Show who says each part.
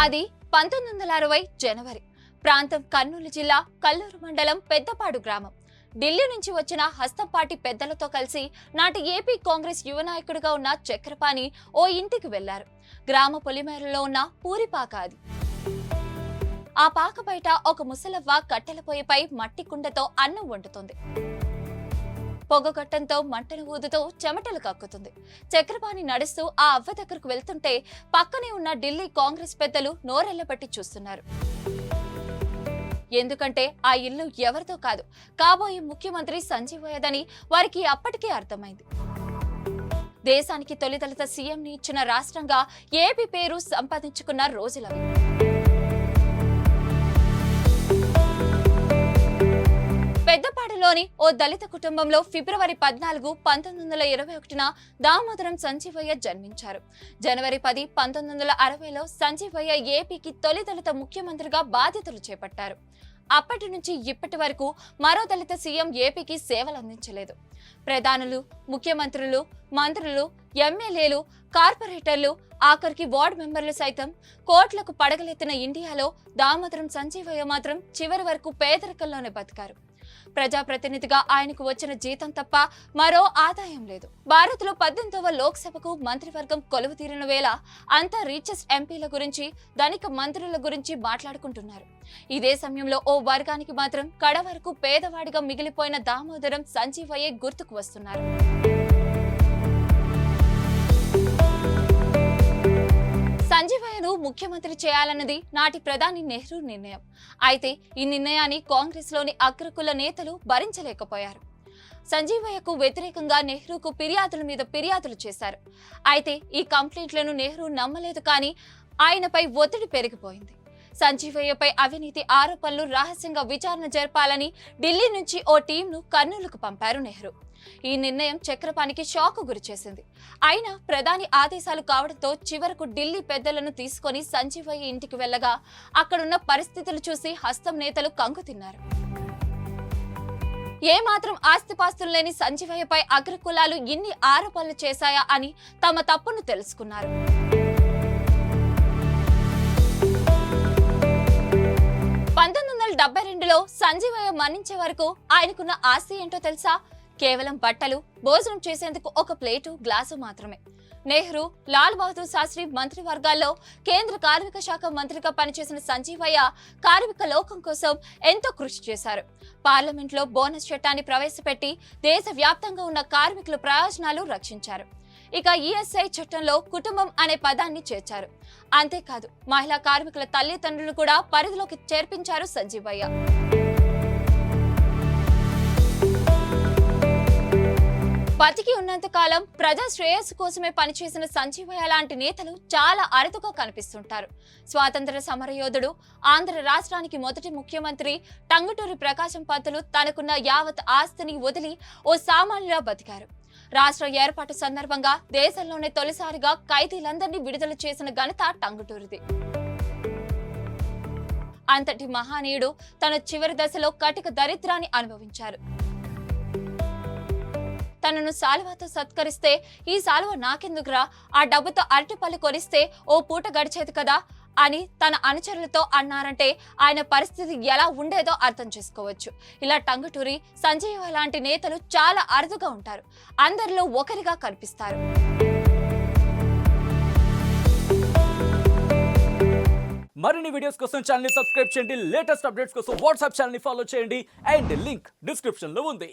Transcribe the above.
Speaker 1: అది 1960 జనవరి. ప్రాంతం కర్నూలు జిల్లా కల్లూరు మండలం పెద్దపాడు గ్రామం. ఢిల్లీ నుంచి వచ్చిన హస్తంపాటి పెద్దలతో కలిసి నాటి ఏపీ కాంగ్రెస్ యువ నాయకుడిగా ఉన్న చక్రపాణి ఓ ఇంటికి వెళ్లారు. గ్రామ పొలిమేరలో ఉన్న పూరిపాక అది. ఆ పాక బయట ఒక ముసలవ్వ కట్టెల పొయ్యిపై మట్టి కుండతో అన్నం వండుతుంది. పొగగట్టంతో మంటను ఊదుతూ చెమటలు కక్కుతుంది. చక్రపాణి నడుస్తూ ఆ అవ్వ దగ్గరకు వెళ్తుంటే పక్కనే ఉన్న ఢిల్లీ కాంగ్రెస్ పెద్దలు నోరెళ్లబట్టి చూస్తున్నారు. ఎందుకంటే ఆ ఇల్లు ఎవరితో కాదు, కాబోయే ముఖ్యమంత్రి సంజీవయ్యదని వారికి అప్పటికే అర్థమైంది. దేశానికి తొలి దళిత సీఎంని ఇచ్చిన రాష్ట్రంగా ఏపీ పేరు సంపాదించుకున్న రోజులవి. పెద్దపాడులోని ఓ దళిత కుటుంబంలో ఫిబ్రవరి 14, 1921న దామోదరం సంజీవయ్య జన్మించారు. జనవరి 10, 1960లో సంజీవయ్య ఏపీకి తొలి దళిత ముఖ్యమంత్రిగా బాధ్యతలు చేపట్టారు. అప్పటి నుంచి ఇప్పటి వరకు మరో దళిత సీఎం ఏపీకి సేవలు అందించలేదు. ప్రధానులు, ముఖ్యమంత్రులు, మంత్రులు, ఎమ్మెల్యేలు, కార్పొరేటర్లు, ఆఖరికి వార్డు మెంబర్లు సైతం కోట్లకు పడగలెత్తిన ఇండియాలో దామోదరం సంజీవయ్య మాత్రం చివరి వరకు పేదరికంలోనే బతికారు. ప్రజాప్రతినిధిగా ఆయనకు వచ్చిన జీతం తప్ప మరో ఆదాయం లేదు. భారత్లో 18వ లోక్సభకు మంత్రివర్గం కొలువు తీరిన వేళ అంతా రీచెస్ట్ ఎంపీల గురించి, ధనిక మంత్రుల గురించి మాట్లాడుకుంటున్నారు. ఇదే సమయంలో ఓ వర్గానికి మాత్రం కడ వరకు పేదవాడిగా మిగిలిపోయిన దామోదరం సంజీవయ్య గుర్తుకు వస్తున్నారు. సంజీవయ్యను ముఖ్యమంత్రి చేయాలన్నది నాటి ప్రధాని నెహ్రూ నిర్ణయం. అయితే ఈ నిర్ణయాన్ని కాంగ్రెస్ లోని అగ్రకుల నేతలు భరించలేకపోయారు. సంజీవయ్యకు వ్యతిరేకంగా నెహ్రూకు ఫిర్యాదుల మీద ఫిర్యాదులు చేశారు. అయితే ఈ కంప్లైంట్లను నెహ్రూ నమ్మలేదు, కానీ ఆయనపై ఒత్తిడి పెరిగిపోయింది. సంజీవయ్యపై అవినీతి ఆరోపణలు రహస్యంగా విచారణ జరపాలని ఢిల్లీ నుంచి ఓ టీంను కర్నూలుకు పంపారు నెహ్రూ. ఈ నిర్ణయం చక్రపాణికి షాక్ గురిచేసింది. అయినా ప్రధాని ఆదేశాలు కావడంతో చివరకు ఢిల్లీ పెద్దలను తీసుకొని సంజీవయ్య ఇంటికి వెళ్లగా అక్కడున్న పరిస్థితులు చూసి హస్తం నేతలు కంగు తిన్నారు. ఏమాత్రం ఆస్తిపాస్తులు లేని సంజీవయ్యపై అగ్రకులాలు ఇన్ని ఆరోపణలు చేశాయా అని తమ తప్పును తెలుసుకున్నారు. 1972లో సంజీవయ్య మరణించే వరకు ఆయనకున్న ఆస్తి ఏంటో తెలుసా? కేవలం బట్టలు, భోజనం చేసేందుకు ఒక ప్లేటు, గ్లాసు మాత్రమే. నెహ్రూ, లాల్ బహదూర్ శాస్త్రి మంత్రివర్గాల్లో కేంద్ర కార్మిక శాఖ మంత్రిగా పనిచేసిన సంజీవయ్య కార్మిక లోకం కోసం ఎంతో కృషి చేశారు. పార్లమెంట్లో బోనస్ చట్టాన్ని ప్రవేశపెట్టి దేశవ్యాప్తంగా ఉన్న కార్మికుల ప్రయోజనాలు రక్షించారు. ఇక ఈఎస్ఐ చట్టంలో కుటుంబం అనే పదాన్ని చేర్చారు. అంతేకాదు, మహిళా కార్మికుల తల్లిదండ్రులు కూడా పరిధిలోకి చేర్పించారు సంజీవయ్య. బతికి ఉన్నంత కాలం ప్రజా శ్రేయస్సు కోసమే పనిచేసిన సంజీవయ్య లాంటి నేతలు చాలా అరుదుగా కనిపిస్తుంటారు. స్వాతంత్ర సమరయోధుడు, ఆంధ్ర రాష్ట్రానికి మొదటి ముఖ్యమంత్రి టంగుటూరి ప్రకాశం పంతులు తనకున్న యావత్ ఆస్తిని వదిలి ఓ సామాన్యులా బతికారు. రాష్ట్ర ఏర్పాటు సందర్భంగా దేశంలోనే తొలిసారిగా ఖైదీలందరినీ విడుదల చేసిన ఘనత టంగుటూరిది. అంతటి మహానీయుడు తన చివరి దశలో కటిక దరిద్రాన్ని అనుభవించారు. తనను సాలువాతో సత్కరిస్తే, ఈ సాలువ నాకెందుకురా, ఆ డబ్బుతో అరటిపళ్ళు కొనిస్తే ఓ పూట గడిచేది కదా అని తన అనుచరులతో అన్నారంటే ఆయన పరిస్థితి ఎలా ఉండేదో అర్థం చేసుకోవచ్చు. ఇలా టంగుటూరి, సంజీవ లాంటి నేతలు చాలా అరుదుగా ఉంటారు. అందరిలో ఒకరిగా కనిపిస్తారు.
Speaker 2: మరిన్ని వీడియోస్ కోసం ఛానల్ ని సబ్స్క్రైబ్ చేయండి. లేటెస్ట్ అప్డేట్స్ కోసం వాట్సాప్ ఛానల్ ని ఫాలో చేయండి. అండ్ లింక్ డిస్క్రిప్షన్ లో ఉంది.